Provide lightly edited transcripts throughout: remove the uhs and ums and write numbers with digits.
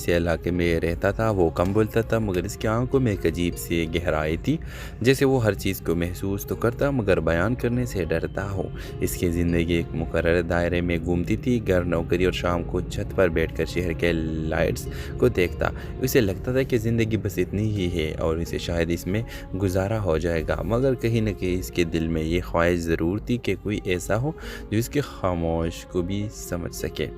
से इलाके में रहता था। वो कम बोलता था मगर इसकी आंखों में एक अजीब सी गहराई थी, जैसे वो हर चीज़ को महसूस तो करता मगर बयान करने से डरता हो। इसकी ज़िंदगी एक मुकर्रर दायरे में घूमती थी, घर, नौकरी और शाम को छत पर बैठकर शहर के लाइट्स को देखता। उसे लगता था कि ज़िंदगी बस इतनी ही है और इसे शायद इसमें गुजारा हो जाएगा, मगर कहीं न कहीं इसके दिल में ये ख्वाहिश ज़रूर थी कि कोई ऐसा हो जो इसके खामोश को भी समझ सके।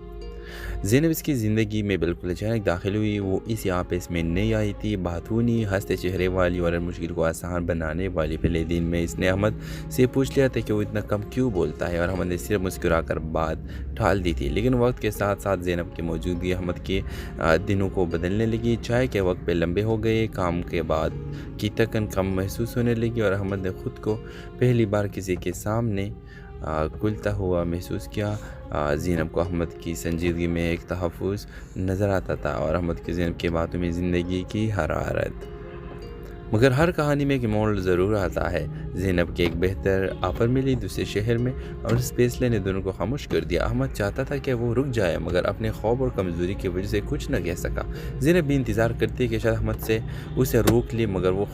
ज़ैनब इसकी ज़िंदगी में बिल्कुल अचानक दाखिल हुई। वो इस यहाँ पे इसमें नई आई थी, बातूनी, हंसते चेहरे वाली और हर मुश्किल को आसान बनाने वाली। पहले दिन में इसने अहमद से पूछ लिया था कि वो इतना कम क्यों बोलता है, और अहमद ने सिर्फ मुस्कुराकर बात टाल दी थी। लेकिन वक्त के साथ साथ ज़ैनब की मौजूदगी अहमद के दिनों को बदलने लगी। चाय के वक्त पे लंबे हो गए, काम के बाद की थकन कम महसूस होने लगी और अहमद ने खुद को पहली बार किसी के सामने खुलता हुआ महसूस किया। ज़ैनब को अहमद की संजीदगी में एक तहफ़्फ़ुज़ नज़र आता था और अहमद की ज़ैनब की बातों में ज़िंदगी की हरारत। मगर हर कहानी में एक मोड़ ज़रूर आता है। ज़ैनब के एक बेहतर ऑफ़र मिली दूसरे शहर में और इस फैसले ने दोनों को खामोश कर दिया। अहमद चाहता था कि वो रुक जाए मगर अपने खौफ और कमज़ोरी की वजह से कुछ न कह सका। ज़ैनब भी इंतज़ार करती कि शायद अहमद से उसे रोक ले, मगर वो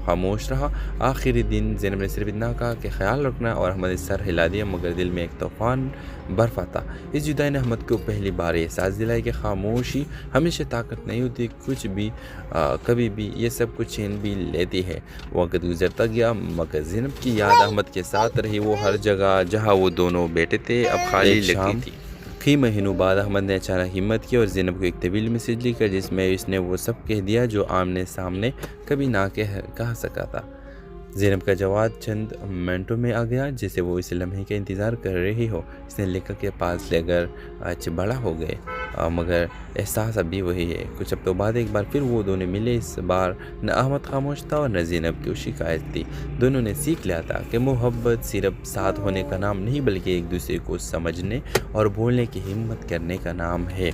खामोश रहा। आखिरी दिन ज़ैनब ने सिर्फ इतना कहा कि ख्याल रखना, और अहमद ने सर हिला दिया मगर दिल में एक तूफ़ान बर्फ़ आता। इस जुदाई ने अहमद को पहली बार एहसास दिलाया कि खामोशी हमेशा ताकत नहीं होती, कुछ भी कभी भी ये सब कुछ छीन भी लेती है। वक्त गुजरता गया मगर ज़ैनब की याद अहमद के साथ रही। वो हर जगह जहाँ वो दोनों बैठे थे अब खाली लगती थी। कई महीनों बाद अहमद ने अचानक हिम्मत की और ज़ैनब को एक तवील मैसेज लिखा जिसमें इसने वो सब कह दिया जो आमने सामने कभी ना कह सका था। ज़ैनब का जवाब चंद मिनटों में आ गया, जैसे वो इस लम्हे का इंतज़ार कर रही हो। इसने लेखक के पास लेकर आज बड़ा हो गए, मगर एहसास अभी वही है। कुछ हफ्तों बाद एक बार फिर वो दोनों मिले। इस बार न अहमद खामोश था और न ज़ैनब की शिकायत थी। दोनों ने सीख लिया था कि मोहब्बत सिर्फ साथ होने का नाम नहीं, बल्कि एक दूसरे को समझने और बोलने की हिम्मत करने का नाम है।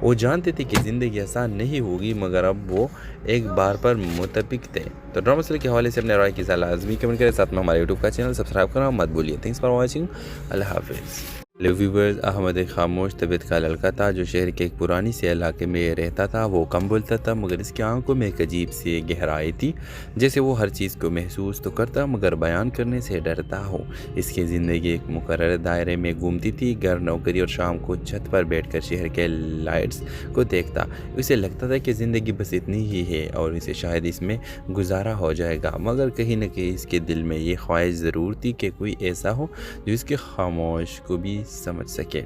वो जानते थे कि ज़िंदगी आसान नहीं होगी, मगर अब वो एक बार पर मुतफिक थे। तो ड्रामा सीरियल के हवाले से अपने राय की सलाह लाज़मी कमेंट करें, साथ में हमारे यूट्यूब का चैनल सब्सक्राइब करना मत भूलिए। Thanks for watching. अल्लाह हाफिज़। हेलो व्यूवर्स, अहमद एक खामोश तबीयत का लड़का था जो शहर के एक पुरानी से इलाके में रहता था। वो कम बोलता था मगर इसकी आंखों में एक अजीब सी गहराई थी, जैसे वो हर चीज़ को महसूस तो करता मगर बयान करने से डरता हो। इसकी ज़िंदगी एक मुकर्रर दायरे में घूमती थी, घर, नौकरी और शाम को छत पर बैठकर शहर के लाइट्स को देखता। उसे लगता था कि ज़िंदगी बस इतनी ही है और इसे शायद इसमें गुजारा हो जाएगा, मगर कहीं न कहीं इसके दिल में ये ख्वाहिश ज़रूर थी कि कोई ऐसा हो जो इसके खामोश को भी समझ सके।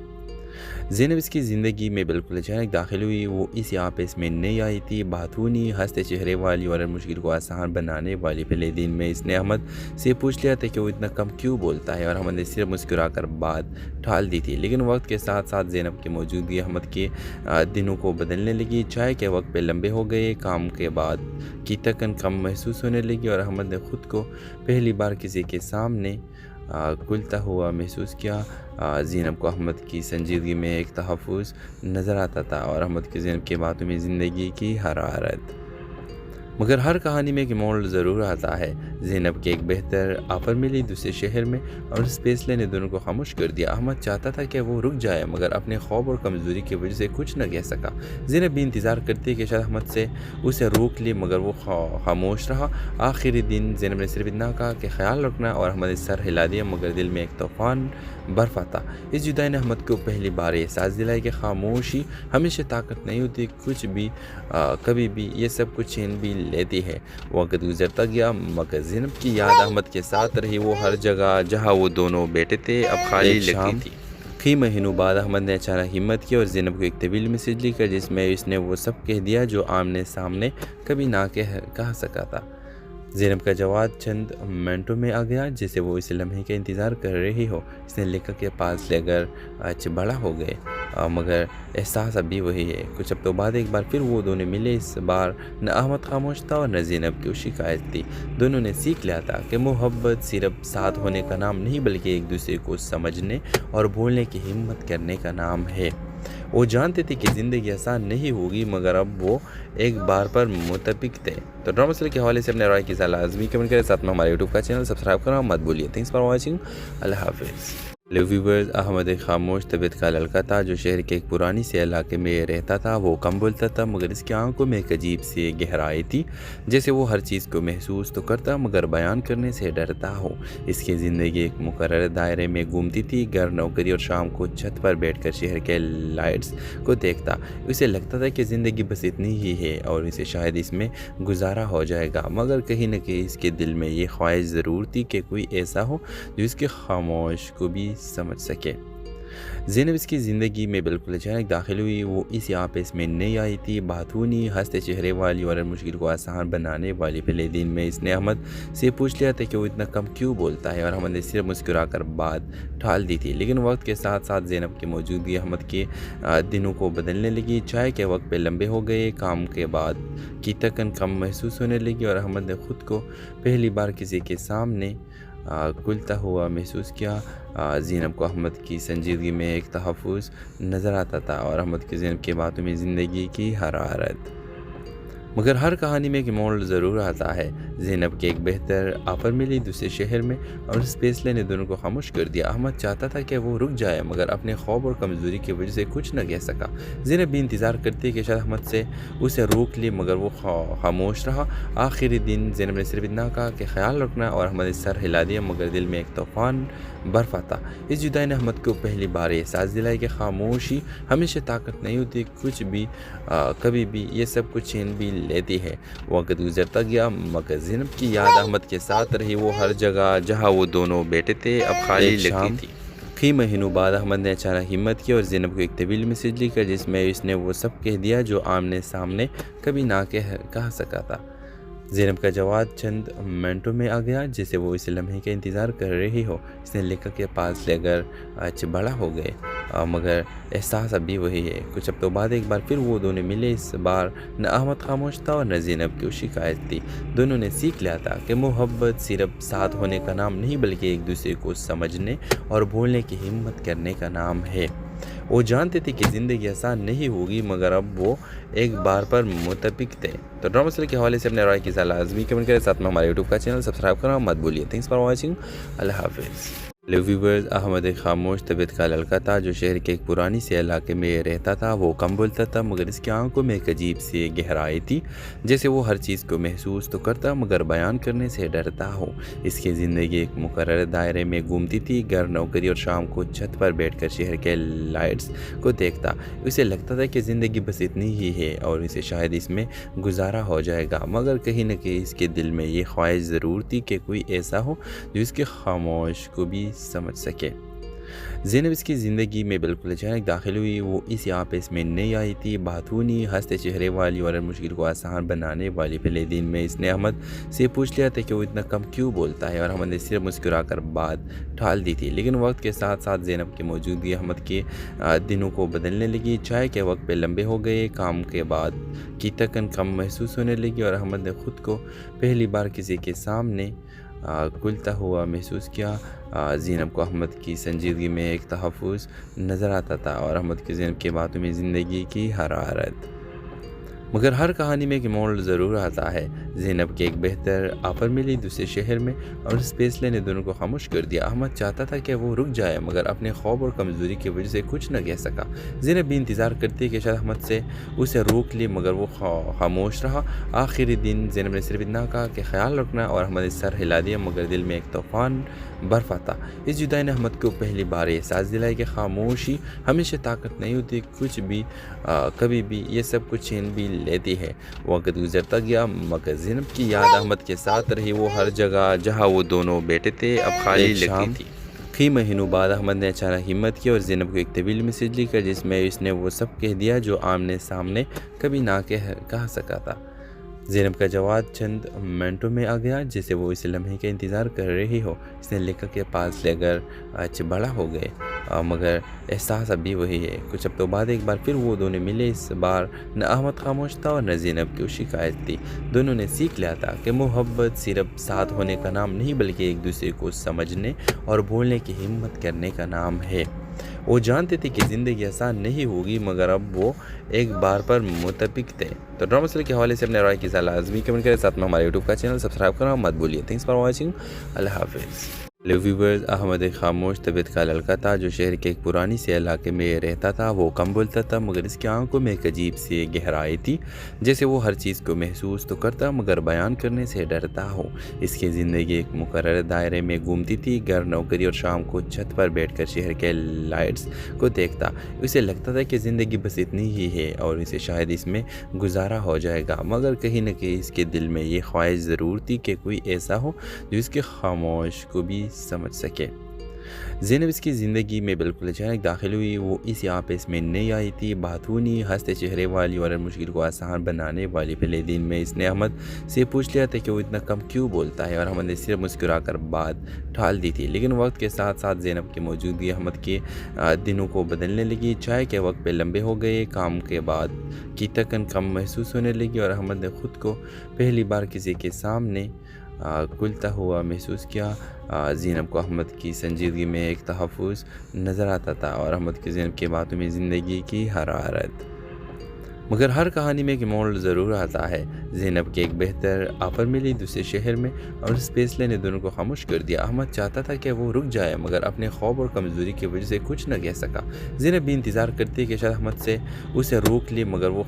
ज़ैनब इसकी ज़िंदगी में बिल्कुल अचानक दाखिल हुई। वो इस यहाँ पे इसमें नई आई थी, बातूनी, हंसते चेहरे वाली और हर मुश्किल को आसान बनाने वाली। पहले दिन में इसने अहमद से पूछ लिया था कि वो इतना कम क्यों बोलता है, और अहमद ने सिर्फ मुस्कुराकर बात टाल दी थी। लेकिन वक्त के साथ साथ ज़ैनब की मौजूदगी अहमद के दिनों को बदलने लगी। चाय के वक्त पे लंबे हो गए, काम के बाद की थकन कम महसूस होने लगी और अहमद ने खुद को पहली बार किसी के सामने खुलता हुआ महसूस किया। ज़ैनब को अहमद की संजीदगी में एक तहफ़्फ़ुज़ नज़र आता था और अहमद की ज़ैनब की बातों में ज़िंदगी की हरारत। मगर हर कहानी में एक मोड़ ज़रूर आता है। ज़ैनब के एक बेहतर ऑफ़र मिली दूसरे शहर में और इस फैसले ने दोनों को खामोश कर दिया। अहमद चाहता था कि वो रुक जाए मगर अपने खौफ और कमज़ोरी की वजह से कुछ न कह सका। ज़ैनब भी इंतज़ार करती कि शायद अहमद से उसे रोक ले, मगर वो खामोश रहा। आखिरी दिन ज़ैनब ने सिर्फ इतना कहा कि ख्याल रखना, और अहमद ने सर हिला दिया मगर दिल में एक तूफ़ान बर्फ़ आता। इस जुदाई ने अहमद को पहली बार एहसास दिलाया कि खामोशी हमेशा ताकत नहीं होती, कुछ भी कभी भी ये सब कुछ छीन भी लेती है। वक्त गुजरता गया मगर ज़ैनब की याद अहमद के साथ रही। वो हर जगह जहाँ वो दोनों बैठे थे अब खाली लगती थी। कई महीनों बाद अहमद ने अचानक हिम्मत की और ज़ैनब को एक तवील मैसेज लिखा जिसमें इसने वो सब कह दिया जो आमने सामने कभी ना कह सका था। ज़ैनब का जवाब चंद मिनटों में आ गया, जैसे वो इस लम्हे का इंतज़ार कर रही हो। इसने लेखक के पास लेकर आज बड़ा हो गए, मगर एहसास अभी वही है। कुछ हफ्तों बाद एक बार फिर वो दोनों मिले। इस बार न अहमद खामोश था और न ज़ैनब की शिकायत थी। दोनों ने सीख लिया था कि मोहब्बत सिर्फ साथ होने का नाम नहीं, बल्कि एक दूसरे को समझने और बोलने की हिम्मत करने का नाम है। वो जानते थे कि ज़िंदगी आसान नहीं होगी, मगर अब वो एक बार पर मुतफिक थे। तो ड्रामा सीरियल के हवाले से अपने राय की सलाह लाज़मी कमेंट करें, साथ में हमारे यूट्यूब का चैनल सब्सक्राइब करना मत भूलिए। Thanks for watching. अल्लाह हाफिज़। हेलो व्यूवर्स, अहमद एक खामोश तबीयत का लड़का था जो शहर के एक पुरानी से इलाके में रहता था। वो कम बोलता था मगर इसकी आंखों में एक अजीब सी गहराई थी, जैसे वो हर चीज़ को महसूस तो करता मगर बयान करने से डरता हो। इसकी ज़िंदगी एक मुकर्रर दायरे में घूमती थी। घर, नौकरी और शाम को छत पर बैठकर शहर के लाइट्स को देखता। उसे लगता था कि ज़िंदगी बस इतनी ही है और इसे शायद इसमें गुजारा हो जाएगा, मगर कहीं न कहीं इसके दिल में ये ख्वाहिश ज़रूर थी कि कोई ऐसा हो जो इसके खामोश को भी समझ सके। ज़ैनब इसकी ज़िंदगी में बिल्कुल अचानक दाखिल हुई। वो इस यहाँ पे इसमें नई आई थी, बातूनी, हंसते चेहरे वाली और मुश्किल को आसान बनाने वाली। पहले दिन में इसने अहमद से पूछ लिया था कि वो इतना कम क्यों बोलता है, और अहमद ने सिर्फ मुस्कुराकर बात टाल दी थी। लेकिन वक्त के साथ साथ ज़ैनब की मौजूदगी अहमद के दिनों को बदलने लगी। चाय के वक्त पे लंबे हो गए, काम के बाद की थकन कम महसूस होने लगी, और अहमद ने खुद को पहली बार किसी के सामने खुलता हुआ महसूस किया। ज़ैनब को अहमद की संजीदगी में एक तहफ़्फ़ुज़ नज़र आता था, और अहमद की ज़ैनब की बातों में ज़िंदगी की हरारत। मगर हर कहानी में एक मोड़ ज़रूर आता है। ज़ैनब के एक बेहतर ऑफ़र मिली दूसरे शहर में, और इस फैसले ने दोनों को खामोश कर दिया। अहमद चाहता था कि वो रुक जाए, मगर अपने खौफ और कमज़ोरी की वजह से कुछ न कह सका। ज़ैनब भी इंतज़ार करती कि शायद अहमद से उसे रोक ले, मगर वो खामोश रहा। आखिरी दिन ज़ैनब ने सिर्फ इतना कहा कि ख्याल रखना, और अहमद ने सर हिला दिया, मगर दिल में एक तूफ़ान बर्फ आता। इस जुदाई ने अहमद को पहली बार एहसास दिलाया कि खामोशी हमेशा ताकत नहीं होती, कुछ भी कभी भी ये सब कुछ छीन भी लेती है। वक्त गुजरता गया, मगर ज़ैनब की याद अहमद के साथ रही। वो हर जगह जहाँ वो दोनों बैठे थे अब खाली लगती थी। कई महीनों बाद अहमद ने अचानक हिम्मत की और ज़ैनब को एक तवील मैसेज लिखा, जिसमें इसने वो सब कह दिया जो आमने सामने कभी ना कह सका था। ज़ैनब का जवाब चंद मिनटों में आ गया, जैसे वो इस लम्हे का इंतज़ार कर रही हो। इसने लिखा के पास लेकर आज बड़ा हो गए, मगर एहसास अभी वही है। कुछ हफ्तों बाद एक बार फिर वो दोनों मिले। इस बार न अहमद खामोश था और न ज़ैनब की शिकायत थी। दोनों ने सीख लिया था कि मोहब्बत सिर्फ साथ होने का नाम नहीं, बल्कि एक दूसरे को समझने और बोलने की हिम्मत करने का नाम है। वो जानते थे कि ज़िंदगी आसान नहीं होगी, मगर अब वो एक बार पर मुतफिक थे। तो ड्रामा सीरियल के हवाले से अपने राय की सलाह लाजमी कमेंट करें। साथ में हमारे यूट्यूब का चैनल सब्सक्राइब करना मत भूलिए। Thanks for watching. अल्लाह हाफिज़। हेलो व्यूवर्स, अहमद एक खामोश तबीयत का लड़का था जो शहर के एक पुरानी से इलाके में रहता था। वो कम बोलता था, मगर इसकी आंखों में एक अजीब सी गहराई थी, जैसे वो हर चीज़ को महसूस तो करता मगर बयान करने से डरता हो। इसकी ज़िंदगी एक मुकर्रर दायरे में घूमती थी। घर, नौकरी और शाम को छत पर बैठकर शहर के लाइट्स को देखता। उसे लगता था कि ज़िंदगी बस इतनी ही है और इसे शायद इसमें गुजारा हो जाएगा, मगर कहीं न कहीं इसके दिल में ये ख्वाहिश ज़रूर थी कि कोई ऐसा हो जो इसके खामोश को भी समझ सके। ज़ैनब इसकी ज़िंदगी में बिल्कुल अचानक दाखिल हुई। वो इस यहाँ पे इसमें नई आई थी, बातूनी, हंसते चेहरे वाली और मुश्किल को आसान बनाने वाली। पहले दिन में इसने अहमद से पूछ लिया था कि वो इतना कम क्यों बोलता है, और अहमद ने सिर्फ मुस्कुराकर बात टाल दी थी। लेकिन वक्त के साथ साथ ज़ैनब की मौजूदगी अहमद के दिनों को बदलने लगी। चाय के वक्त पे लंबे हो गए, काम के बाद की थकन कम महसूस होने लगी, और अहमद ने खुद को पहली बार किसी के सामने खुलता हुआ महसूस किया। ज़ैनब को अहमद की संजीदगी में एक तहफ़्फ़ुज़ नज़र आता था, और अहमद की ज़ैनब की बातों में ज़िंदगी की हरारत। मगर हर कहानी में एक मोड़ ज़रूर आता है। ज़ैनब के एक बेहतर ऑफ़र मिली दूसरे शहर में, और इस फैसले ने दोनों को खामोश कर दिया। अहमद चाहता था कि वो रुक जाए, मगर अपने खौफ और कमज़ोरी की वजह से कुछ न कह सका। ज़ैनब भी इंतज़ार करती कि शायद अहमद से उसे रोक ले, मगर वो खामोश रहा। आखिरी दिन ज़ैनब ने सिर्फ इतना कहा कि ख्याल रखना, और अहमद ने सर हिला दिया, मगर दिल में एक तूफ़ान बर्फ आता। इस जुदाई ने अहमद को पहली बार एहसास दिलाया कि खामोशी हमेशा ताकत नहीं होती, कुछ भी कभी भी ये सब कुछ छीन भी लेती है। वक्त गुजरता गया, मगर ज़ैनब की याद अहमद के साथ रही। वो हर जगह जहाँ वो दोनों बैठे थे अब खाली लगती थी। कई महीनों बाद अहमद ने अचानक हिम्मत की और ज़ैनब को एक तवील मैसेज लिखा, जिसमें इसने वो सब कह दिया जो आमने सामने कभी ना कह सका था। ज़ैनब का जवाब चंद मिनटों में आ गया, जैसे वो इस लम्हे का इंतज़ार कर रही हो। इसने लिखा के पास लेकर आज बड़ा हो गए, मगर एहसास अभी वही है। कुछ हफ्तों बाद एक बार फिर वो दोनों मिले। इस बार न अहमद खामोश था और न ज़ैनब की शिकायत थी। दोनों ने सीख लिया था कि मोहब्बत सिर्फ साथ होने का नाम नहीं, बल्कि एक दूसरे को समझने और बोलने की हिम्मत करने का नाम है। वो जानते थे कि ज़िंदगी आसान नहीं होगी, मगर अब वो एक बार पर मुतफिक थे। तो ड्रामा सीरियल के हवाले से अपने राय की सलाह लाजमी कमेंट करें। साथ में हमारे यूट्यूब का चैनल सब्सक्राइब करना मत भूलिए। Thanks for watching. अल्लाह हाफिज़। हेलो व्यूवर्स, अहमद एक खामोश तबीयत का लड़का था जो शहर के एक पुरानी से इलाके में रहता था। वो कम बोलता था मगर इसकी आंखों में एक अजीब सी गहराई थी। जैसे वो हर चीज़ को महसूस तो करता मगर बयान करने से डरता हो। इसकी ज़िंदगी एक मुकर्रर दायरे में घूमती थी। घर, नौकरी और शाम को छत पर बैठकर शहर के लाइट्स को देखता। उसे लगता था कि ज़िंदगी बस इतनी ही है और इसे शायद इसमें गुजारा हो जाएगा। मगर कहीं न कहीं इसके दिल में ये ख्वाहिश ज़रूर थी कि कोई ऐसा हो जो इसके खामोश को भी समझ सके। ज़ैनब इसकी ज़िंदगी में बिल्कुल अचानक दाखिल हुई। वो इस यहाँ पे इसमें नई आई थी, बातूनी, हंसते चेहरे वाली और हर मुश्किल को आसान बनाने वाली। पहले दिन में इसने अहमद से पूछ लिया था कि वो इतना कम क्यों बोलता है और अहमद ने सिर्फ मुस्कुराकर बात टाल दी थी। लेकिन वक्त के साथ साथ ज़ैनब की मौजूदगी अहमद के दिनों को बदलने लगी। चाय के वक्त पे लंबे हो गए, काम के बाद की थकन कम महसूस होने लगी और अहमद ने खुद को पहली बार किसी के सामने खुलता हुआ महसूस किया। ज़ैनब को अहमद की संजीदगी में एक तहफ़्फ़ुज़ नज़र आता था और अहमद की ज़ैनब की बातों में ज़िंदगी की हरारत। मगर हर कहानी में एक मोड़ ज़रूर आता है। ज़ैनब के एक बेहतर ऑफर मिली दूसरे शहर में और इस फैसले ने दोनों को खामोश कर दिया। अहमद चाहता था कि वो रुक जाए मगर अपने खौफ और कमज़ोरी की वजह से कुछ न कह सका। ज़ैनब भी इंतज़ार करती कि शायद अहमद से उसे रोक ले मगर वो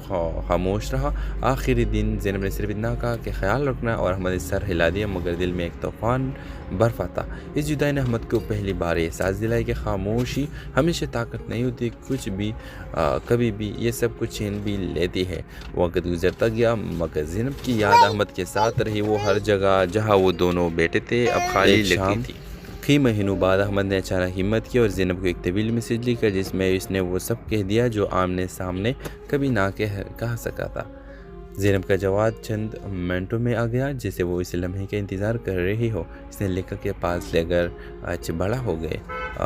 खामोश रहा। आखिरी दिन ज़ैनब ने सिर्फ इतना कहा कि ख्याल रखना और अहमद ने सर हिला दिया मगर दिल में एक तूफ़ान बर्फ आता। इस जुदाई ने अहमद को पहली बार एहसास दिलाई कि खामोशी हमेशा ताकत नहीं होती, कुछ भी कभी भी ये सब कुछ छीन भी लेती है। वक्त गुजरता गया मगर ज़ैनब की याद अहमद के साथ रही। वो हर जगह जहाँ वो दोनों बैठे थे अब खाली लगती थी। कई महीनों बाद अहमद ने अचानक हिम्मत की और ज़ैनब को एक तवील मैसेज लिखा जिसमें इसने वो सब कह दिया जो आमने सामने कभी ना कह सका था। ज़ैनब का जवाब चंद मिनटों में आ गया, जैसे वो इस लम्हे का इंतज़ार कर रही हो। इसने लेखक के पास लेकर आज बड़ा हो गए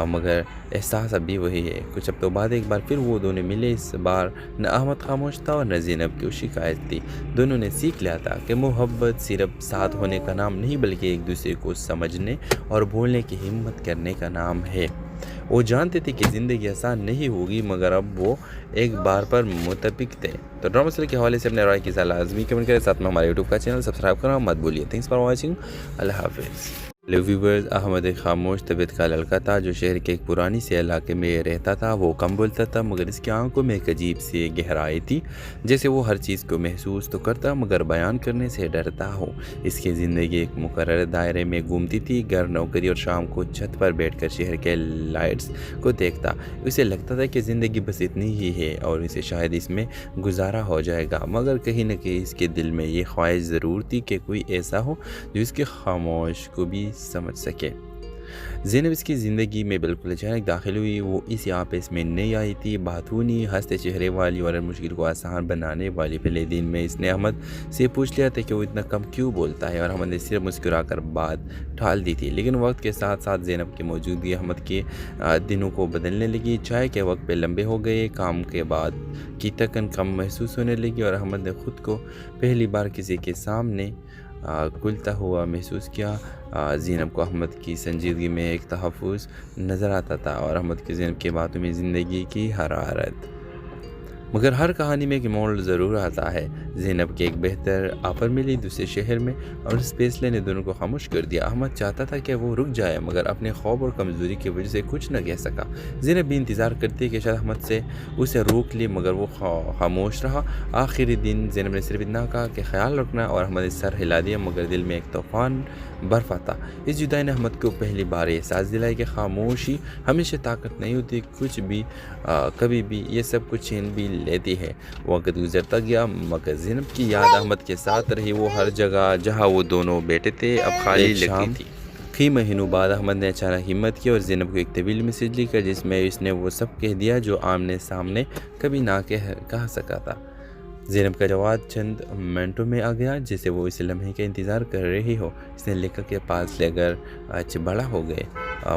मगर एहसास अभी वही है। कुछ हफ्तों बाद एक बार फिर वो दोनों मिले। इस बार न अहमद खामोश था और न ज़ैनब की शिकायत थी। दोनों ने सीख लिया था कि मोहब्बत सिर्फ साथ होने का नाम नहीं बल्कि एक दूसरे को समझने और बोलने की हिम्मत करने का नाम है। वो जानते थे कि ज़िंदगी आसान नहीं होगी मगर अब वो एक बार पर मुतफिक थे। तो ड्रामा सीरियल के हवाले से अपने राय की सलाह लाजमी कमेंट करें। साथ में हमारे यूट्यूब का चैनल सब्सक्राइब करना मत भूलिए। Thanks for watching. अल्लाह हाफिज़। हेलो व्यूवर्स, अहमद एक खामोश तबीयत का लड़का था जो शहर के एक पुरानी से इलाके में रहता था। वो कम बोलता था मगर इसकी आंखों में एक अजीब सी गहराई थी। जैसे वो हर चीज़ को महसूस तो करता मगर बयान करने से डरता हो। इसकी ज़िंदगी एक मुकर्रर दायरे में घूमती थी। घर, नौकरी और शाम को छत पर बैठकर शहर के लाइट्स को देखता। उसे लगता था कि ज़िंदगी बस इतनी ही है और इसे शायद इसमें गुजारा हो जाएगा। मगर कहीं न कहीं इसके दिल में ये ख्वाहिश ज़रूर थी कि कोई ऐसा हो जो इसके खामोश को भी समझ सके। ज़ैनब इसकी ज़िंदगी में बिल्कुल अचानक दाखिल हुई। वो इस यहाँ पे इसमें नई आई थी, बातूनी, हंसते चेहरे वाली और हर मुश्किल को आसान बनाने वाली। पहले दिन में इसने अहमद से पूछ लिया था कि वो इतना कम क्यों बोलता है और अहमद ने सिर्फ मुस्कुराकर बात टाल दी थी। लेकिन वक्त के साथ साथ ज़ैनब की मौजूदगी अहमद के दिनों को बदलने लगी। चाय के वक्त पे लंबे हो गए, काम के बाद की थकन कम महसूस होने लगी और अहमद ने खुद को पहली बार किसी के सामने खुलता हुआ महसूस किया। ज़ैनब को अहमद की संजीदगी में एक तहफ़्फ़ुज़ नज़र आता था और अहमद की ज़ैनब की बातों में ज़िंदगी की हरारत। मगर हर कहानी में एक मोड़ ज़रूर आता है। ज़ैनब के एक बेहतर ऑफर मिली दूसरे शहर में और इस फैसले ने दोनों को खामोश कर दिया। अहमद चाहता था कि वो रुक जाए मगर अपने खौफ और कमज़ोरी की वजह से कुछ न कह सका। ज़ैनब भी इंतज़ार करती कि शायद अहमद से उसे रोक ले मगर वो खामोश रहा। आखिरी दिन ज़ैनब ने सिर्फ इतना कहा कि ख्याल रखना और अहमद ने सर हिला दिया मगर दिल में एक तूफ़ान बर्फ आता। इस जुदाई ने अहमद को पहली बार एहसास दिलाई कि खामोशी हमेशा ताकत नहीं होती, कुछ भी कभी भी ये सब कुछ छीन भी लेती है। वक्त गुजरता गया मगर ज़ैनब की याद अहमद के साथ रही। वो हर जगह जहाँ वो दोनों बैठे थे अब खाली लगती थी। कई महीनों बाद अहमद ने अचानक हिम्मत की और ज़ैनब को एक तवील मैसेज लिखा जिसमें इसने वो सब कह दिया जो आमने सामने कभी ना कह सका था। ज़ैनब का जवाब चंद मिनटों में आ गया, जैसे वो इस लम्हे का इंतज़ार कर रही हो। इसने लेखक के पास लेकर आज बड़ा हो गए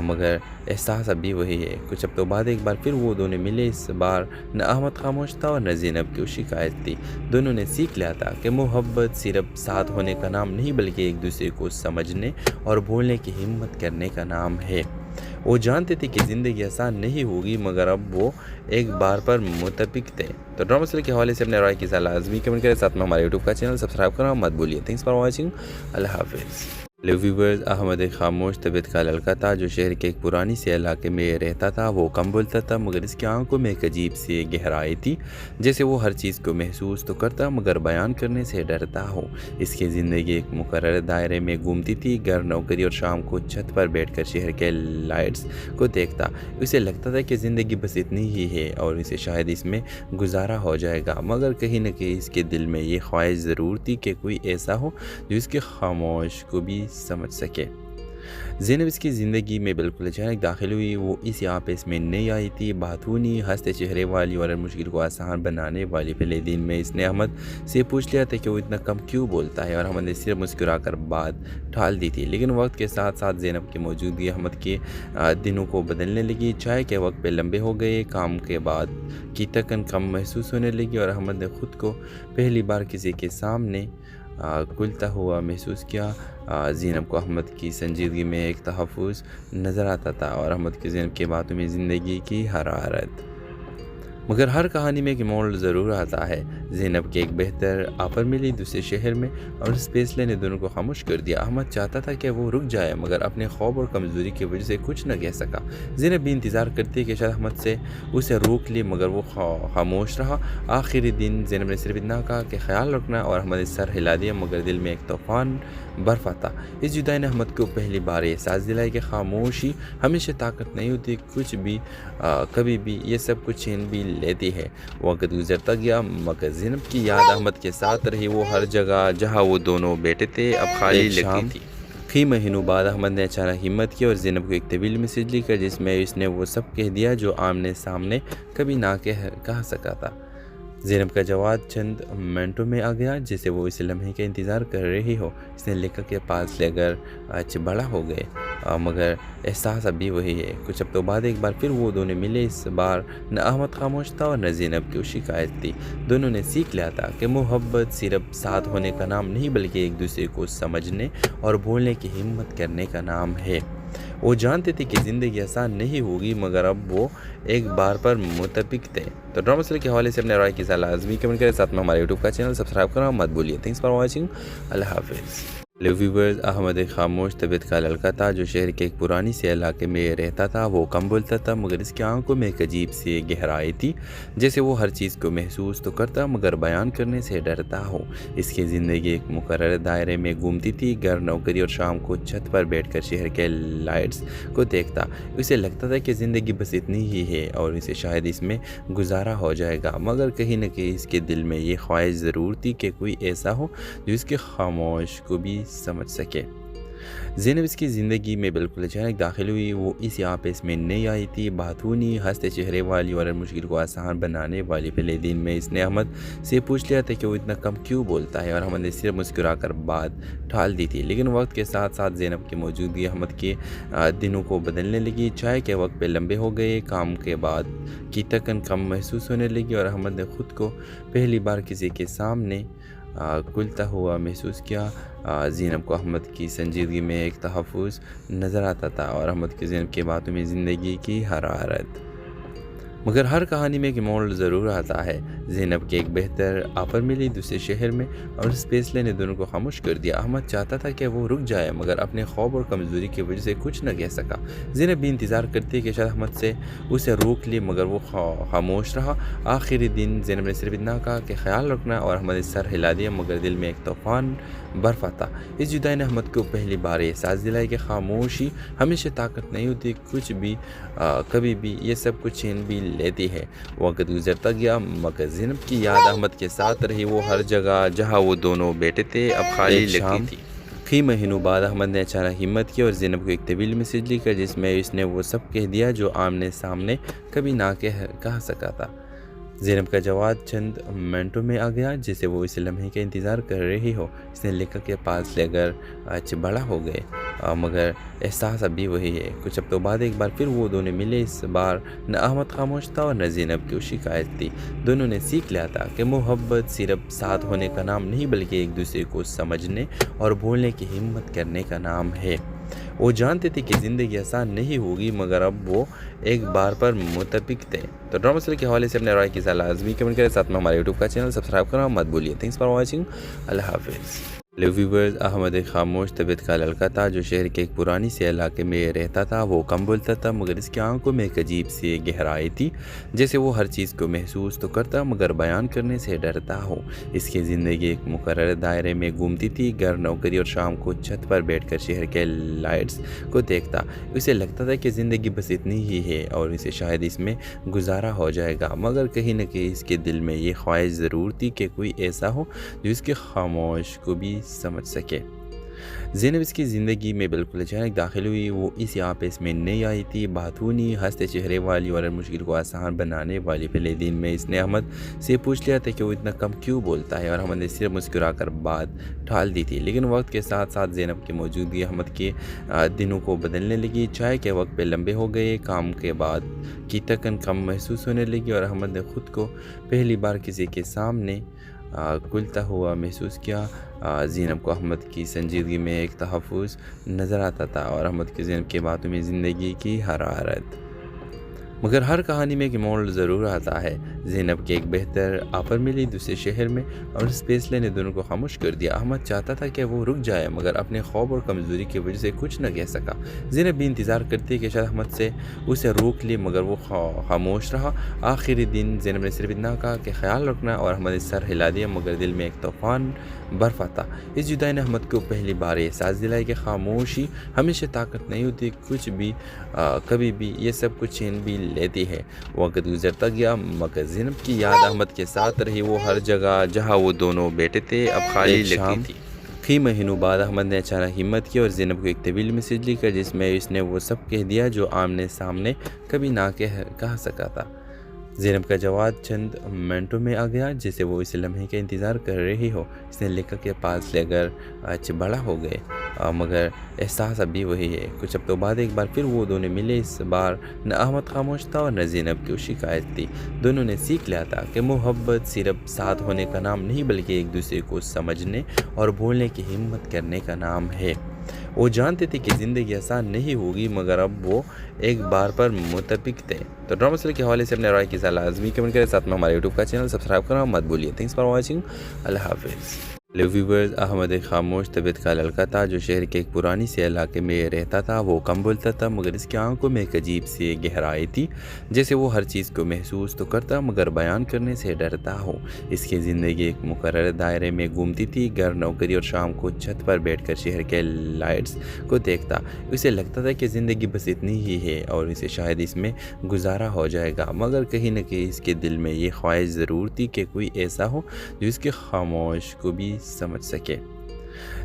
मगर एहसास अभी वही है। कुछ हफ्तों बाद एक बार फिर वो दोनों मिले। इस बार न अहमद खामोश था और न ज़ैनब की शिकायत थी। दोनों ने सीख लिया था कि मोहब्बत सिर्फ साथ होने का नाम नहीं बल्कि एक दूसरे को समझने और बोलने की हिम्मत करने का नाम है। वो जानते थे कि ज़िंदगी आसान नहीं होगी मगर अब वो एक बार पर मुतफिक थे। तो ड्रामा सीरियल के हवाले से अपने राय की सलाह लाजमी कमेंट करें। साथ में हमारे यूट्यूब का चैनल सब्सक्राइब करना मत भूलिए। Thanks for watching. अल्लाह हाफिज़। हेलो व्यूवर्स, अहमद एक खामोश तबीयत का लड़का था जो शहर के एक पुरानी से इलाके में रहता था। वो कम बोलता था मगर इसकी आंखों में एक अजीब सी गहराई थी, जैसे वो हर चीज़ को महसूस तो करता मगर बयान करने से डरता हो। इसकी ज़िंदगी एक मुकर्रर दायरे में घूमती थी, घर, नौकरी और शाम को छत पर बैठकर शहर के लाइट्स को देखता। उसे लगता था कि ज़िंदगी बस इतनी ही है और इसे शायद इसमें गुजारा हो जाएगा, मगर कहीं न कहीं इसके दिल में ये ख्वाहिश ज़रूर थी कि कोई ऐसा हो जो इसके खामोश को भी समझ सके। ज़ैनब इसकी ज़िंदगी में बिल्कुल अचानक दाखिल हुई। वो इस यहाँ पे इसमें नई आई थी, बातूनी, हंसते चेहरे वाली और हर मुश्किल को आसान बनाने वाली। पहले दिन में इसने अहमद से पूछ लिया था कि वो इतना कम क्यों बोलता है और अहमद ने सिर्फ मुस्कुराकर बात टाल दी थी। लेकिन वक्त के साथ साथ ज़ैनब की मौजूदगी अहमद के दिनों को बदलने लगी। चाय के वक्त पे लंबे हो गए, काम के बाद की थकन कम महसूस होने लगी और अहमद ने खुद को पहली बार किसी के सामने खुलता हुआ महसूस किया। ज़ैनब को अहमद की संजीदगी में एक तहफ़्फ़ुज़ नज़र आता था और अहमद की ज़ैनब की बातों में ज़िंदगी की हरारत। मगर हर कहानी में एक मोड़ ज़रूर आता है। ज़ैनब के एक बेहतर ऑफर मिली दूसरे शहर में और इस फैसले ने दोनों को खामोश कर दिया। अहमद चाहता था कि वो रुक जाए मगर अपने खौफ और कमज़ोरी की वजह से कुछ न कह सका। ज़ैनब भी इंतज़ार करती कि शायद अहमद से उसे रोक ले, मगर वो खामोश रहा। आखिरी दिन ज़ैनब ने सिर्फ इतना कहा कि ख्याल रखना और अहमद ने सर हिला दिया, मगर दिल में एक तूफ़ान बर्फ़ था। इस जुदाई ने अहमद को पहली बार एहसास दिलाई कि खामोशी हमेशा ताकत नहीं होती, कुछ भी कभी भी ये सब कुछ छीन भी लेती है। वक्त गुजरता गया मगर ज़ैनब की याद अहमद के साथ रही। वो हर जगह जहाँ वो दोनों बैठे थे अब खाली लगती थी। कई महीनों बाद अहमद ने अचानक हिम्मत की और ज़ैनब को एक तवील मैसेज लिखा जिसमें इसने वो सब कह दिया जो आमने सामने कभी ना कह सका था। ज़ैनब का जवाब चंद मिनटों में आ गया, जैसे वो इस लम्हे का इंतज़ार कर रही हो। इसने लेखक के पास लेकर आज बड़ा हो गए, मगर एहसास अभी वही है। कुछ हफ्तों बाद एक बार फिर वो दोनों मिले। इस बार न अहमद खामोश था और न ज़ैनब की शिकायत थी। दोनों ने सीख लिया था कि मोहब्बत सिर्फ साथ होने का नाम नहीं बल्कि एक दूसरे को समझने और बोलने की हिम्मत करने का नाम है। वो जानते थे कि ज़िंदगी आसान नहीं होगी, मगर अब वो एक बार पर मुतफिक थे। तो ड्रामा सीरियल के हवाले से अपने राय की सलाह लाजमी कमेंट करें, साथ में हमारे यूट्यूब का चैनल सब्सक्राइब करना मत भूलिए। Thanks for watching. अल्लाह हाफिज़। हेलो व्यूवर्स, अहमद एक खामोश तबीयत का लड़का था जो शहर के एक पुरानी से इलाके में रहता था। वो कम बोलता था मगर इसकी आंखों में एक अजीब सी गहराई थी, जैसे वो हर चीज़ को महसूस तो करता मगर बयान करने से डरता हो। इसकी ज़िंदगी एक मुकर्रर दायरे में घूमती थी, घर, नौकरी और शाम को छत पर बैठकर शहर के लाइट्स को देखता। उसे लगता था कि ज़िंदगी बस इतनी ही है और इसे शायद इसमें गुजारा हो जाएगा, मगर कहीं न कहीं इसके दिल में ये ख्वाहिश ज़रूर थी कि कोई ऐसा हो जो इसके खामोश को भी समझ सके। ज़ैनब इसकी ज़िंदगी में बिल्कुल अचानक दाखिल हुई। वो इस यहाँ पे इसमें नई आई थी, बातूनी, हंसते चेहरे वाली और हर मुश्किल को आसान बनाने वाली। पहले दिन में इसने अहमद से पूछ लिया था कि वो इतना कम क्यों बोलता है और अहमद ने सिर्फ मुस्कुराकर बात टाल दी थी। लेकिन वक्त के साथ साथ ज़ैनब की मौजूदगी अहमद के दिनों को बदलने लगी। चाय के वक्त पे लंबे हो गए, काम के बाद की थकन कम महसूस होने लगी और अहमद ने खुद को पहली बार किसी के सामने खुलता हुआ महसूस किया। ज़ैनब को अहमद की संजीदगी में एक तहफ़्फ़ुज़ नज़र आता था और अहमद की ज़ैनब की बातों में ज़िंदगी की हरारत। मगर हर कहानी में एक मोड़ ज़रूर आता है। ज़ैनब के एक बेहतर ऑफर मिली दूसरे शहर में और इस फैसले ने दोनों को खामोश कर दिया। अहमद चाहता था कि वो रुक जाए मगर अपने खौफ और कमज़ोरी की वजह से कुछ न कह सका। ज़ैनब भी इंतज़ार करती कि शायद अहमद से उसे रोक ले, मगर वो खामोश रहा। आखिरी दिन ज़ैनब ने सिर्फ इतना कहा कि ख्याल रखना और अहमद ने सर हिला दिया, मगर दिल में एक तूफ़ान बर्फ़ था। इस जुदाई ने अहमद को पहली बार एहसास दिलाई कि खामोशी हमेशा ताकत नहीं होती, कुछ भी कभी भी ये सब कुछ छीन भी लेती है। वक्त गुजरता गया मगर ज़ैनब की याद अहमद के साथ रही। वो हर जगह जहाँ वो दोनों बैठे थे अब खाली लगती थी। कई महीनों बाद अहमद ने अचानक हिम्मत की और ज़ैनब को एक तवील मैसेज लिखा जिसमें इसने वो सब कह दिया जो आमने सामने कभी ना कह सका था। ज़ैनब का जवाब चंद मिनटों में आ गया, जैसे वो इस लम्हे का इंतज़ार कर रही हो। इसने लेखक के पास लेकर आज बड़ा हो गए, मगर एहसास अभी वही है। कुछ हफ्तों बाद एक बार फिर वो दोनों मिले। इस बार न अहमद खामोश था और न ज़ैनब की शिकायत थी। दोनों ने सीख लिया था कि मोहब्बत सिर्फ साथ होने का नाम नहीं बल्कि एक दूसरे को समझने और बोलने की हिम्मत करने का नाम है। वो जानते थे कि ज़िंदगी आसान नहीं होगी, मगर अब वो एक बार पर मुतफिक थे। तो ड्रामा सीरियल के हवाले से अपने राय की सलाह लाजमी कमेंट करें, साथ में हमारे यूट्यूब का चैनल सब्सक्राइब करना मत भूलिए। Thanks for watching. अल्लाह हाफिज़। हेलो व्यूवर्स, अहमद एक खामोश तबीयत का लड़का था जो शहर के एक पुरानी से इलाके में रहता था। वो कम बोलता था मगर इसकी आंखों में एक अजीब सी गहराई थी, जैसे वो हर चीज़ को महसूस तो करता मगर बयान करने से डरता हो। इसकी ज़िंदगी एक मुकर्रर दायरे में घूमती थी, घर, नौकरी और शाम को छत पर बैठकर शहर के लाइट्स को देखता। उसे लगता था कि ज़िंदगी बस इतनी ही है और इसे शायद इसमें गुजारा हो जाएगा, मगर कहीं न कहीं इसके दिल में ये ख्वाहिश ज़रूर थी कि कोई ऐसा हो जो इसके खामोश को भी समझ सके। ज़ैनब इसकी ज़िंदगी में बिल्कुल अचानक दाखिल हुई। वो इस यहाँ पे इसमें नई आई थी, बातूनी, हंसते चेहरे वाली और हर मुश्किल को आसान बनाने वाली। पहले दिन में इसने अहमद से पूछ लिया था कि वो इतना कम क्यों बोलता है, और अहमद ने सिर्फ मुस्कुराकर बात टाल दी थी। लेकिन वक्त के साथ साथ ज़ैनब की मौजूदगी अहमद के दिनों को बदलने लगी। चाय के वक्त पे लंबे हो गए, काम के बाद की थकन कम महसूस होने लगी और अहमद ने खुद को पहली बार किसी के सामने खुलता हुआ महसूस किया। ज़ैनब को अहमद की संजीदगी में एक तहफ़्फ़ुज़ नज़र आता था और अहमद की ज़ैनब की बातों में ज़िंदगी की हरारत। मगर हर कहानी में एक मोड़ ज़रूर आता है। ज़ैनब के एक बेहतर ऑफर मिली दूसरे शहर में और इस फैसले ने दोनों को खामोश कर दिया। अहमद चाहता था कि वो रुक जाए, मगर अपने खौफ और कमज़ोरी की वजह से कुछ न कह सका। ज़ैनब भी इंतज़ार करती है कि शायद अहमद से उसे रोक ले, मगर वो खामोश रहा। आखिरी दिन ज़ैनब ने सिर्फ इतना कहा कि ख्याल रखना, और अहमद ने सर हिला दिया, मगर दिल में एक तूफ़ान बर्फ आता। इस जुदाई ने अहमद को पहली बार एहसास दिलाया कि खामोशी हमेशा ताकत नहीं होती, कुछ भी कभी भी ये सब कुछ छीन भी लेती है। वक्त गुजरता गया, मगर ज़ैनब की याद अहमद के साथ रही। वो हर जगह जहाँ वो दोनों बैठे थे अब खाली लगती थी। कई महीनों बाद अहमद ने अचानक हिम्मत की और ज़ैनब को एक तवील मैसेज लिखा, जिसमें इसने वो सब कह दिया जो आमने सामने कभी ना कह सका था। ज़ैनब का जवाब चंद मिनटों में आ गया, जैसे वो इस लम्हे का इंतज़ार कर रही हो। इसने लेखक के पास लेकर आज बड़ा हो गए, मगर एहसास अभी वही है। कुछ हफ्तों बाद एक बार फिर वो दोनों मिले। इस बार न अहमद खामोश था और न ज़ैनब की शिकायत थी। दोनों ने सीख लिया था कि मोहब्बत सिर्फ साथ होने का नाम नहीं, बल्कि एक दूसरे को समझने और बोलने की हिम्मत करने का नाम है। वो जानते थे कि ज़िंदगी आसान नहीं होगी, मगर अब वो एक बार पर मुतफिक थे। तो ड्रामा सीरियल के हवाले से अपने राय की सलाह लाजमी कमेंट करें, साथ में हमारे यूट्यूब का चैनल सब्सक्राइब करना मत भूलिए। Thanks for watching. अल्लाह हाफिज़। हेलो व्यूवर्स, अहमद एक खामोश तबीयत का लड़का था जो शहर के एक पुरानी से इलाके में रहता था। वो कम बोलता था, मगर इसकी आंखों में एक अजीब सी गहराई थी, जैसे वो हर चीज़ को महसूस तो करता मगर बयान करने से डरता हो। इसकी ज़िंदगी एक मुकर्रर दायरे में घूमती थी, घर, नौकरी और शाम को छत पर बैठकर शहर के लाइट्स को देखता। उसे लगता था कि ज़िंदगी बस इतनी ही है और इसे शायद इसमें गुजारा हो जाएगा, मगर कहीं न कहीं इसके दिल में ये ख्वाहिश ज़रूर थी कि कोई ऐसा हो जो इसके खामोश को भी समझ सके।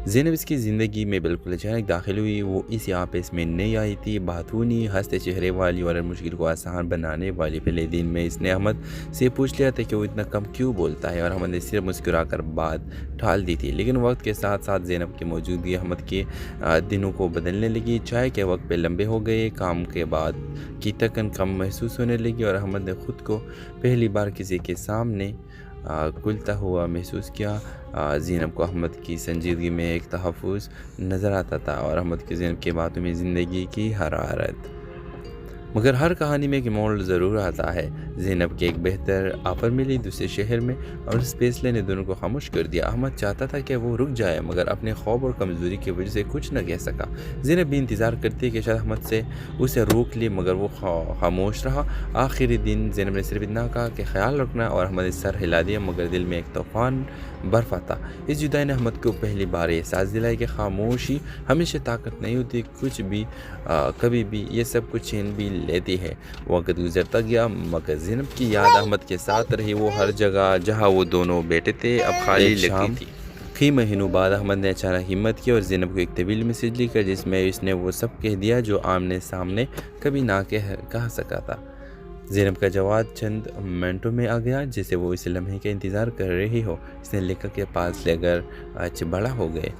ज़ैनब इसकी ज़िंदगी में बिल्कुल अचानक दाखिल हुई। वो इस यहाँ पे इसमें नई आई थी, बातूनी, हंसते चेहरे वाली और हर मुश्किल को आसान बनाने वाली। पहले दिन में इसने अहमद से पूछ लिया था कि वो इतना कम क्यों बोलता है, और अहमद ने सिर्फ मुस्कुराकर बात टाल दी थी। लेकिन वक्त के साथ साथ ज़ैनब की मौजूदगी अहमद के दिनों को बदलने लगी। चाय के वक्त पे लंबे हो गए, काम के बाद की थकन कम महसूस होने लगी और अहमद ने खुद को पहली बार किसी के सामने खुलता हुआ महसूस किया। ज़ैनब को अहमद की संजीदगी में एक तहफ़्फ़ुज़ नज़र आता था और अहमद की ज़ैनब की बातों में ज़िंदगी की हरारत। मगर हर कहानी में एक मोड़ ज़रूर आता है। ज़ैनब के एक बेहतर ऑफर मिली दूसरे शहर में और इस फैसले ने दोनों को खामोश कर दिया। अहमद चाहता था कि वो रुक जाए, मगर अपने खौफ और कमज़ोरी की वजह से कुछ न कह सका। ज़ैनब भी इंतज़ार करती है कि शायद अहमद से उसे रोक ले, मगर वो खामोश रहा। आखिरी दिन ज़ैनब ने सिर्फ इतना कहा कि ख्याल रखना, और अहमद ने सर हिला दिया, मगर दिल में एक तूफ़ान बर्फ आता। इस जुदाई ने अहमद को पहली बार एहसास दिलाया कि खामोशी हमेशा ताकत नहीं होती, कुछ भी कभी भी ये सब कुछ छीन भी लेती है। वक्त गुजरता गया, मगर ज़ैनब की याद अहमद के साथ रही। वो हर जगह जहाँ वो दोनों बैठे थे अब खाली लगती थी। कई महीनों बाद अहमद ने अचानक हिम्मत की और ज़ैनब को एक तवील मैसेज लिखा, जिसमें इसने वो सब कह दिया जो आमने सामने कभी ना कह सका था। ज़ैनब का जवाब चंद मिनटों में आ गया, जैसे वो इस लम्हे का इंतज़ार कर रही हो। इसने लेखक के पास लेकर आज बड़ा हो गए,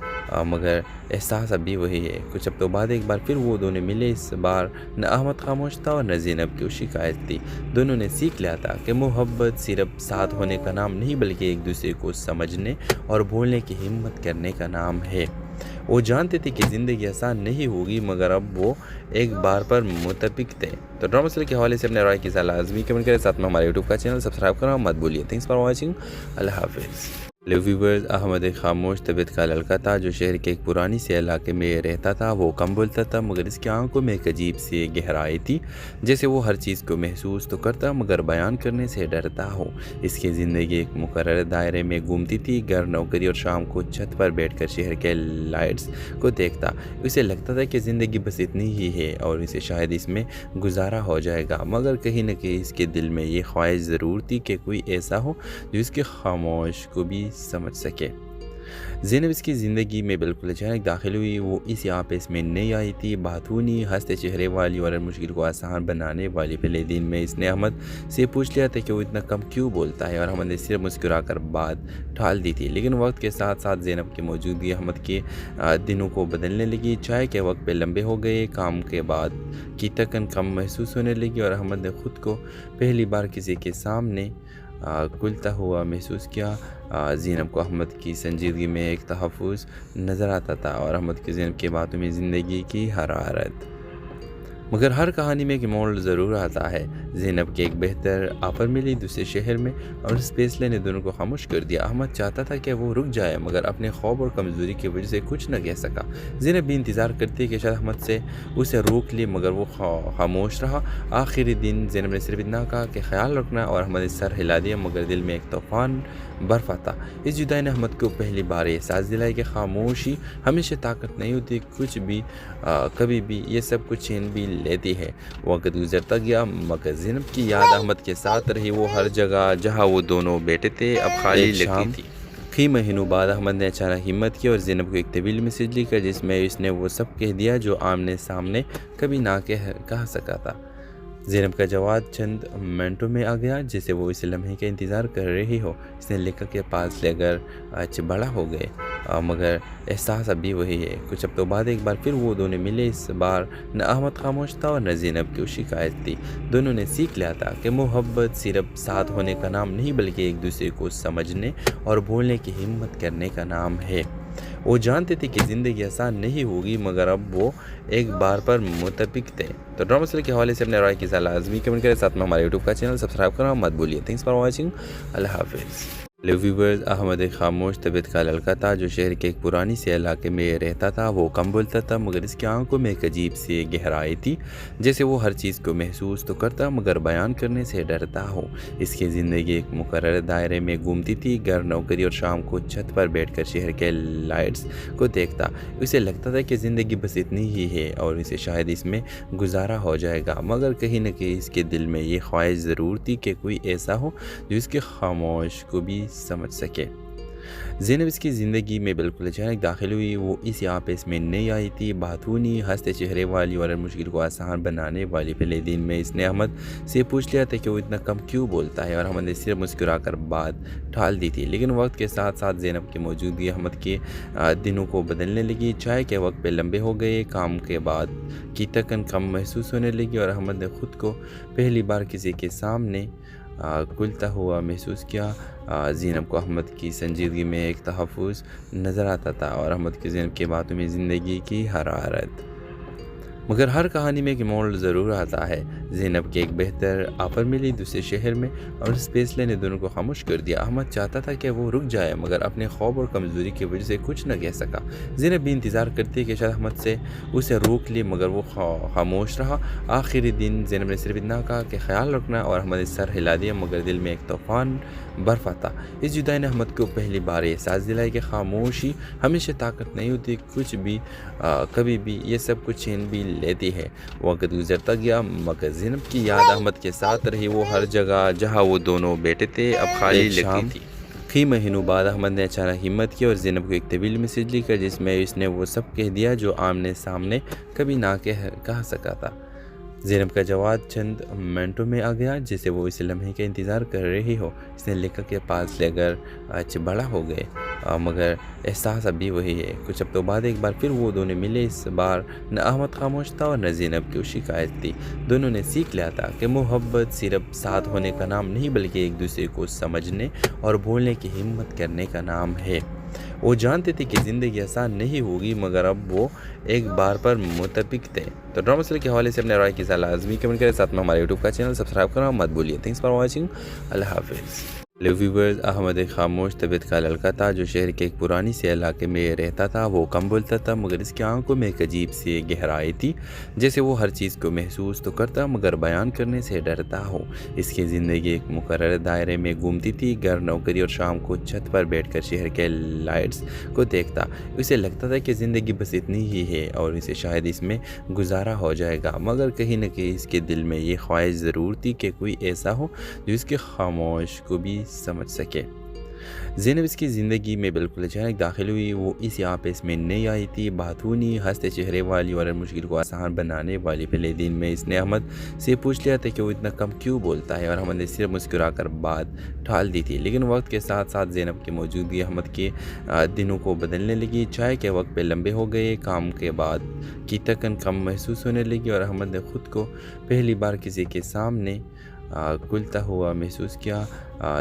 मगर एहसास अभी वही है। कुछ हफ्तों बाद एक बार फिर वो दोनों मिले। इस बार न अहमद खामोश था और न ज़ैनब की शिकायत थी। दोनों ने सीख लिया था कि मोहब्बत सिर्फ साथ होने का नाम नहीं, बल्कि एक दूसरे को समझने और बोलने की हिम्मत करने का नाम है। वो जानते थे कि ज़िंदगी आसान नहीं होगी, मगर अब वो एक बार पर मुतफिक थे। तो ड्रामा सीरियल के हवाले से अपने राय की सलाह लाजमी कमेंट करें, साथ में हमारे यूट्यूब का चैनल सब्सक्राइब करना मत भूलिए। Thanks for watching. अल्लाह हाफिज़। हेलो व्यूवर्स, अहमद एक खामोश तबीयत का लड़का था जो शहर के एक पुरानी से इलाके में रहता था। वो कम बोलता था मगर इसकी आंखों में एक अजीब सी गहराई थी, जैसे वो हर चीज़ को महसूस तो करता मगर बयान करने से डरता हो। इसकी ज़िंदगी एक मुकर्रर दायरे में घूमती थी, घर, नौकरी और शाम को छत पर बैठकर शहर के लाइट्स को देखता। उसे लगता था कि ज़िंदगी बस इतनी ही है और इसे शायद इसमें गुजारा हो जाएगा, मगर कहीं न कहीं इसके दिल में ये ख्वाहिश ज़रूर थी कि कोई ऐसा हो जो इसके खामोश को भी समझ सके। ज़ैनब इसकी ज़िंदगी में बिल्कुल अचानक दाखिल हुई। वो इस यहाँ पे इसमें नई आई थी, बातूनी, हंसते चेहरे वाली और हर मुश्किल को आसान बनाने वाली। पहले दिन में इसने अहमद से पूछ लिया था कि वो इतना कम क्यों बोलता है और अहमद ने सिर्फ मुस्कुराकर बात टाल दी थी। लेकिन वक्त के साथ साथ ज़ैनब की मौजूदगी अहमद के दिनों को बदलने लगी। चाय के वक्त पे लंबे हो गए, काम के बाद की थकन कम महसूस होने लगी और अहमद ने खुद को पहली बार किसी के सामने खुलता हुआ महसूस किया। ज़ैनब को अहमद की संजीदगी में एक तहफ़्फ़ुज़ नज़र आता था और अहमद की ज़ैनब की बातों में ज़िंदगी की हरारत। मगर हर कहानी में एक मोड़ ज़रूर आता है। ज़ैनब के एक बेहतर ऑफ़र मिली दूसरे शहर में और इस फैसले ने दोनों को खामोश कर दिया। अहमद चाहता था कि वो रुक जाए मगर अपने खौफ और कमज़ोरी की वजह से कुछ न कह सका। ज़ैनब भी इंतज़ार करती कि शायद अहमद से उसे रोक ले, मगर वो खामोश रहा। आखिरी दिन ज़ैनब ने सिर्फ इतना कहा कि ख्याल रखना और अहमद ने सर हिला दिया, मगर दिल में एक तूफ़ान बर्फ आता। इस जुदाई ने अहमद को पहली बार एहसास दिलाया कि खामोशी हमेशा ताकत नहीं होती, कुछ भी कभी भी ये सब कुछ छीन भी लेती है। वक्त गुजरता गया मगर ज़ैनब की याद अहमद के साथ रही। वो हर जगह जहाँ वो दोनों बैठे थे अब खाली लगती थी। कई महीनों बाद अहमद ने अचानक हिम्मत की और ज़ैनब को एक तवील मैसेज लिखा जिसमें इसने वो सब कह दिया जो आमने सामने कभी ना कह सका था। ज़ैनब का जवाब चंद मिनटों में आ गया, जैसे वो इस लम्हे का इंतज़ार कर रही हो। इसने लेखक के पास लेकर आज बड़ा हो गए, मगर एहसास अभी वही है। कुछ हफ्तों बाद एक बार फिर वो दोनों मिले। इस बार न अहमद खामोश था और न ज़ैनब की शिकायत थी। दोनों ने सीख लिया था कि मोहब्बत सिर्फ साथ होने का नाम नहीं बल्कि एक दूसरे को समझने और बोलने की हिम्मत करने का नाम है। वो जानते थे कि ज़िंदगी आसान नहीं होगी, मगर अब वो एक बार पर मुतफिक थे। तो ड्रामा सीरियल के हवाले से अपने राय की सलाह लाजमी कमेंट करें, साथ में हमारे यूट्यूब का चैनल सब्सक्राइब करना मत भूलिए। Thanks for watching. अल्लाह हाफिज़। हेलो व्यूवर्स, अहमद एक खामोश तबीयत का लड़का था जो शहर के एक पुरानी से इलाके में रहता था। वो कम बोलता था मगर इसकी आंखों में एक अजीब सी गहराई थी, जैसे वो हर चीज़ को महसूस तो करता मगर बयान करने से डरता हो। इसकी ज़िंदगी एक मुकर्रर दायरे में घूमती थी, घर, नौकरी और शाम को छत पर बैठकर शहर के लाइट्स को देखता। उसे लगता था कि ज़िंदगी बस इतनी ही है और इसे शायद इसमें गुजारा हो जाएगा, मगर कहीं न कहीं इसके दिल में ये ख्वाहिश ज़रूर थी कि कोई ऐसा हो जो इसके खामोश को भी समझ सके। ज़ैनब इसकी ज़िंदगी में बिल्कुल अचानक दाखिल हुई। वो इस यहाँ पे इसमें नई आई थी, बातूनी, हंसते चेहरे वाली और हर मुश्किल को आसान बनाने वाली। पहले दिन में इसने अहमद से पूछ लिया था कि वो इतना कम क्यों बोलता है और अहमद ने सिर्फ मुस्कुराकर बात टाल दी थी। लेकिन वक्त के साथ साथ ज़ैनब की मौजूदगी अहमद के दिनों को बदलने लगी। चाय के वक्त पे लंबे हो गए, काम के बाद की थकन कम महसूस होने लगी और अहमद ने खुद को पहली बार किसी के सामने खुलता हुआ महसूस किया। ज़ैनब को अहमद की संजीदगी में एक तहफ़्फ़ुज़ नज़र आता था और अहमद की ज़ैनब की बातों में ज़िंदगी की हरारत। मगर हर कहानी में एक मोड़ ज़रूर आता है। ज़ैनब के एक बेहतर ऑफ़र मिली दूसरे शहर में और इस फैसले ने दोनों को खामोश कर दिया। अहमद चाहता था कि वो रुक जाए मगर अपने खौफ और कमज़ोरी की वजह से कुछ न कह सका। ज़ैनब भी इंतज़ार करती कि शायद अहमद से उसे रोक ले, मगर वो खामोश रहा। आखिरी दिन ज़ैनब ने सिर्फ इतना कहा कि ख्याल रखना और अहमद ने सर हिला दिया, मगर दिल में एक तूफ़ान बर्फ आता। इस जुदाई ने अहमद को पहली बार एहसास दिलाया कि खामोशी हमेशा ताकत नहीं होती, कुछ भी कभी भी ये सब कुछ छीन भी लेती है। वक्त गुजरता गया मगर ज़ैनब की याद अहमद के साथ रही। वो हर जगह जहाँ वो दोनों बैठे थे अब खाली लगती थी। कई महीनों बाद अहमद ने अचानक हिम्मत की और ज़ैनब को एक तवील मैसेज लिखा जिसमें इसने वो सब कह दिया जो आमने सामने कभी ना कह सका था। ज़ैनब का जवाब चंद मिनटों में आ गया, जैसे वो इस लम्हे का इंतज़ार कर रही हो। इसने लेखक के पास लेकर आज बड़ा हो गए, मगर एहसास अभी वही है। कुछ हफ्तों बाद एक बार फिर वो दोनों मिले। इस बार न अहमद खामोश था और न ज़ैनब की शिकायत थी। दोनों ने सीख लिया था कि मोहब्बत सिर्फ साथ होने का नाम नहीं बल्कि एक दूसरे को समझने और बोलने की हिम्मत करने का नाम है। वो जानते थे कि ज़िंदगी आसान नहीं होगी, मगर अब वो एक बार पर मुतफिक थे। तो ड्रामा सीरियल के हवाले से अपने राय की सलाह लाजमी कमेंट करें, साथ में हमारे यूट्यूब का चैनल सब्सक्राइब करना मत भूलिए। Thanks for watching. अल्लाह हाफिज़। हेलो व्यूवर्स, अहमद एक खामोश तबीयत का लड़का था जो शहर के एक पुरानी से इलाके में रहता था। वो कम बोलता था मगर इसकी आंखों में एक अजीब सी गहराई थी। जैसे वो हर चीज़ को महसूस तो करता मगर बयान करने से डरता हो। इसकी ज़िंदगी एक मुकर्रर दायरे में घूमती थी। घर, नौकरी और शाम को छत पर बैठकर शहर के लाइट्स को देखता। उसे लगता था कि ज़िंदगी बस इतनी ही है और इसे शायद इसमें गुजारा हो जाएगा, मगर कहीं न कहीं इसके दिल में ये ख्वाहिश ज़रूर थी कि कोई ऐसा हो जो इसके खामोश को भी समझ सके। ज़ैनब इसकी ज़िंदगी में बिल्कुल अचानक दाखिल हुई। वो इस यहाँ पे इसमें नई आई थी, बातूनी, हंसते चेहरे वाली और हर मुश्किल को आसान बनाने वाली। पहले दिन में इसने अहमद से पूछ लिया था कि वो इतना कम क्यों बोलता है, और अहमद ने सिर्फ मुस्कुराकर बात टाल दी थी। लेकिन वक्त के साथ साथ ज़ैनब की मौजूदगी अहमद के दिनों को बदलने लगी। चाय के वक्त पे लंबे हो गए, काम के बाद की थकन कम महसूस होने लगी और अहमद ने खुद को पहली बार किसी के सामने खुलता हुआ महसूस किया।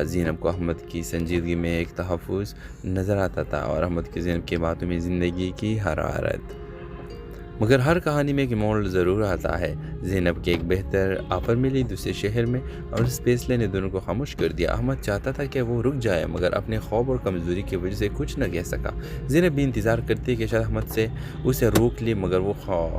ज़ैनब को अहमद की संजीदगी में एक तहफ़्फ़ुज़ नज़र आता था और अहमद की ज़ैनब की बातों में ज़िंदगी की हरारत। मगर हर कहानी में एक मोड़ ज़रूर आता है। ज़ैनब के एक बेहतर ऑफ़र मिली दूसरे शहर में और इस फैसले ने दोनों को खामोश कर दिया। अहमद चाहता था कि वो रुक जाए मगर अपने खौफ और कमज़ोरी की वजह से कुछ न कह सका। ज़ैनब भी इंतज़ार करती कि शायद अहमद से उसे रोक ले, मगर वो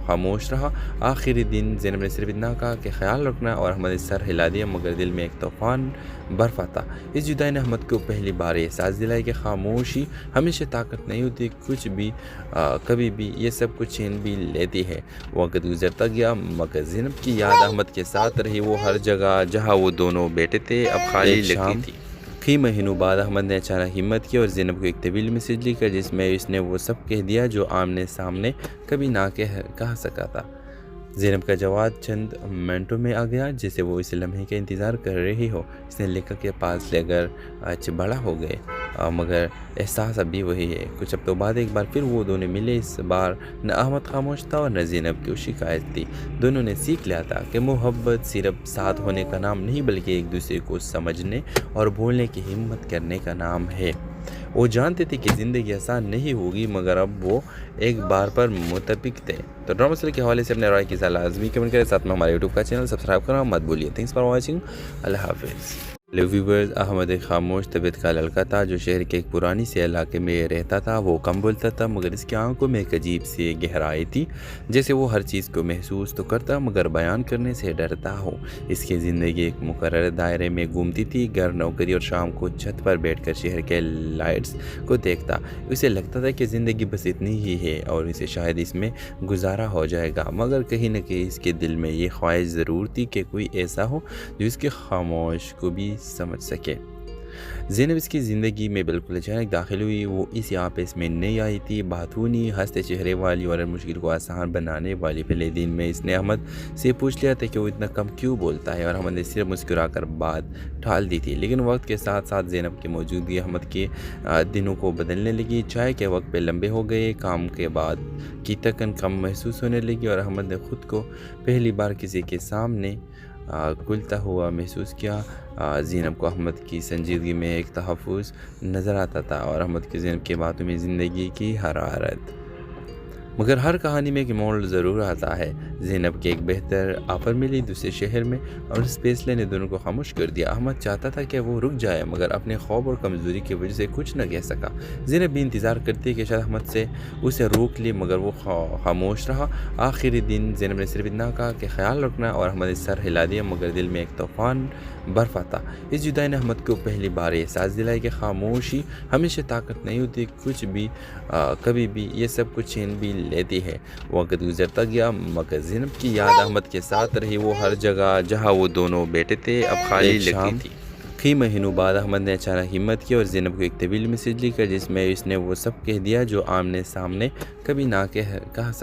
खामोश रहा। आखिरी दिन ज़ैनब ने सिर्फ इतना कहा कि ख्याल रखना, और अहमद ने सर हिला दिया, मगर दिल में एक तूफ़ान बर्फ आता। इस जुदाई ने अहमद को पहली बार एहसास दिलाया कि खामोशी हमेशा ताकत नहीं होती, कुछ भी कभी भी ये सब कुछ छीन भी लेती है। वक्त गुजरता गया मगर ज़ैनब की याद अहमद के साथ रही। वो हर जगह जहाँ वो दोनों बैठे थे अब खाली लगती थी। कई महीनों बाद अहमद ने अचानक हिम्मत की और ज़ैनब को एक तवील मैसेज लिखा जिसमें इसने वो सब कह दिया जो आमने सामने कभी ना कह सका था। ज़ैनब का जवाब चंद मिनटों में आ गया, जैसे वो इस लम्हे का इंतज़ार कर रही हो। इसने लिखा के पास लेकर आज बड़ा हो गए, मगर एहसास अभी वही है। कुछ हफ्तों बाद एक बार फिर वो दोनों मिले। इस बार न अहमद खामोश था और न ज़ैनब की शिकायत थी। दोनों ने सीख लिया था कि मोहब्बत सिर्फ साथ होने का नाम नहीं, बल्कि एक दूसरे को समझने और बोलने की हिम्मत करने का नाम है। वो जानते थे कि ज़िंदगी आसान नहीं होगी, मगर अब वो एक बार पर मुतफिक थे। तो ड्रामा सीरियल के हवाले से अपने राय की सलाह लाजमी कमेंट करें। साथ में हमारे यूट्यूब का चैनल सब्सक्राइब करना मत भूलिए। Thanks for watching. अल्लाह हाफिज़। हेलो व्यूवर्स, अहमद एक खामोश तबीयत का लड़का था जो शहर के एक पुरानी से इलाके में रहता था। वो कम बोलता था मगर इसकी आंखों में एक अजीब सी गहराई थी। जैसे वो हर चीज़ को महसूस तो करता मगर बयान करने से डरता हो। इसकी ज़िंदगी एक मुकर्रर दायरे में घूमती थी। घर, नौकरी और शाम को छत पर बैठकर शहर के लाइट्स को देखता। उसे लगता था कि ज़िंदगी बस इतनी ही है और इसे शायद इसमें गुजारा हो जाएगा, मगर कहीं न कहीं इसके दिल में ये ख्वाहिश ज़रूर थी कि कोई ऐसा हो जो इसके खामोश को भी समझ सके। ज़ैनब इसकी ज़िंदगी में बिल्कुल अचानक दाखिल हुई। वो इस यहाँ पे इसमें नई आई थी, बातूनी, हंसते चेहरे वाली और हर मुश्किल को आसान बनाने वाली। पहले दिन में इसने अहमद से पूछ लिया था कि वो इतना कम क्यों बोलता है, और अहमद ने सिर्फ मुस्कुराकर बात टाल दी थी। लेकिन वक्त के साथ साथ ज़ैनब की मौजूदगी अहमद के दिनों को बदलने लगी। चाय के वक्त पे लंबे हो गए, काम के बाद की थकन कम महसूस होने लगी और अहमद ने खुद को पहली बार किसी के सामने खुलता हुआ महसूस किया। ज़ैनब को अहमद की संजीदगी में एक तहफ़्फ़ुज़ नज़र आता था और अहमद की ज़ैनब की बातों में ज़िंदगी की हरारत। मगर हर कहानी में एक मोड़ ज़रूर आता है। ज़ैनब के एक बेहतर ऑफ़र मिली दूसरे शहर में और इस फैसले ने दोनों को खामोश कर दिया। अहमद चाहता था कि वो रुक जाए, मगर अपने खौफ और कमज़ोरी की वजह से कुछ न कह सका। ज़ैनब भी इंतज़ार करती कि शायद अहमद से उसे रोक ले, मगर वो खामोश रहा। आखिरी दिन ज़ैनब ने सिर्फ इतना कहा कि ख्याल रखना, और अहमद ने सर हिला दिया, मगर दिल में एक तूफ़ान बर्फ आता। इस जुदाई ने अहमद को पहली बार एहसास दिलाया कि खामोशी हमेशा ताकत नहीं होती, कुछ भी कभी भी ये सब कुछ छीन भी लेती है। वक्त गुजरता गया मगर ज़ैनब की याद अहमद के साथ रही। वो हर जगह जहाँ वो दोनों बैठे थे अब खाली लगती थी। कई महीनों बाद अहमद ने अचानक हिम्मत की और ज़ैनब को एक तवील मैसेज लिखा जिसमें इसने वो सब कह दिया जो आमने सामने कभी ना कह